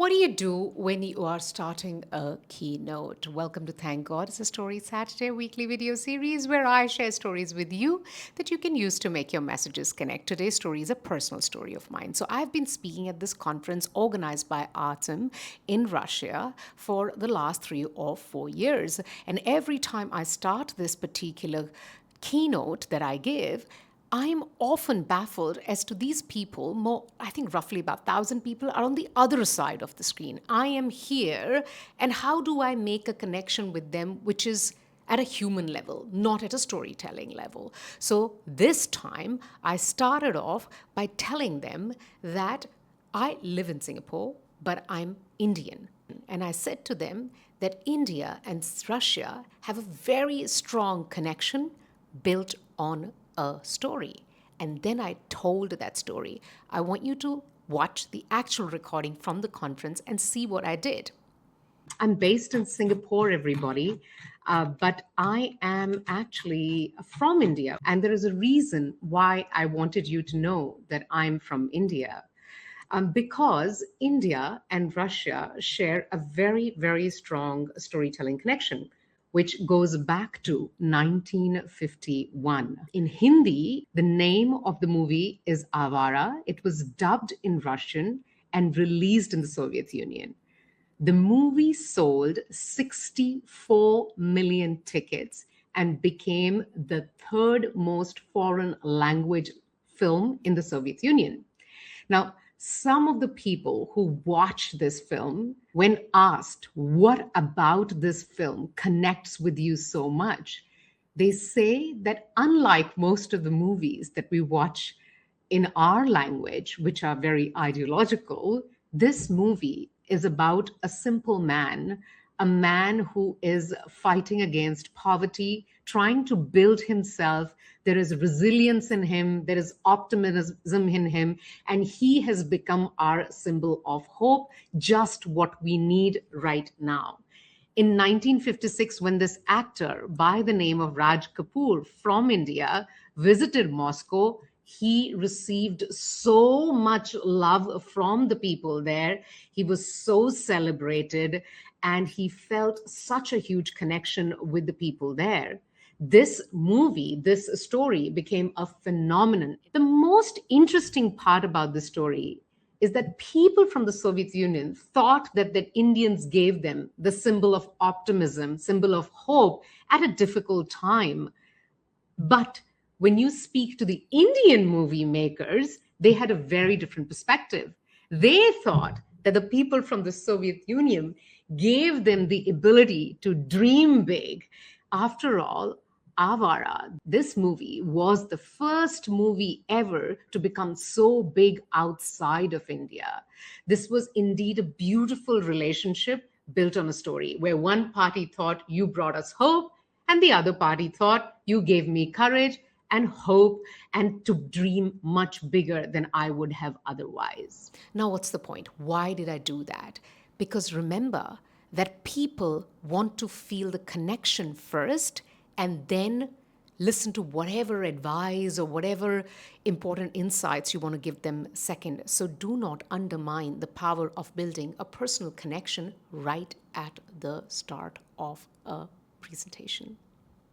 What do you do when you are starting a keynote? Welcome to Thank God. It's a Story Saturday weekly video series where I share stories with you that you can use to make your messages connect. Today's story is a personal story of mine. So I've been speaking at this conference organized by Artem in Russia for the last 3 or 4 years. And every time I start this particular keynote that I give, I'm often baffled as to these people, more, I think roughly about 1,000 people are on the other side of the screen. I am here, and how do I make a connection with them which is at a human level, not at a storytelling level? So this time, I started off by telling them that I live in Singapore, but I'm Indian. And I said to them that India and Russia have a very strong connection built on a story. And then I told that story. I want you to watch the actual recording from the conference and see what I did. I'm based in Singapore, everybody, but I am actually from India. And there is a reason why I wanted you to know that I'm from India. Because India and Russia share a very, very strong storytelling connection, which goes back to 1951. In Hindi, the name of the movie is Avara. It was dubbed in Russian and released in the Soviet Union. The movie sold 64 million tickets and became the third most foreign language film in the Soviet Union. Now, some of the people who watched this film, when asked what about this film connects with you so much, they say that unlike most of the movies that we watch in our language, which are very ideological, this movie is about a simple man, a man who is fighting against poverty, trying to build himself. There is resilience in him, there is optimism in him, and he has become our symbol of hope, just what we need right now. In 1956, when this actor by the name of Raj Kapoor from India visited Moscow, he received so much love from the people there. He was so celebrated, and he felt such a huge connection with the people there. This movie, this story became a phenomenon. The most interesting part about the story is that people from the Soviet Union thought that the Indians gave them the symbol of optimism, symbol of hope at a difficult time. But when you speak to the Indian movie makers, they had a very different perspective. They thought that the people from the Soviet Union gave them the ability to dream big. After all, Avara, this movie, was the first movie ever to become so big outside of India. This was indeed a beautiful relationship built on a story where one party thought you brought us hope, and the other party thought you gave me courage and hope and to dream much bigger than I would have otherwise. Now, what's the point? Why did I do that? Because remember that people want to feel the connection first and then listen to whatever advice or whatever important insights you want to give them second. So do not undermine the power of building a personal connection right at the start of a presentation.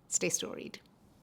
Stay storied.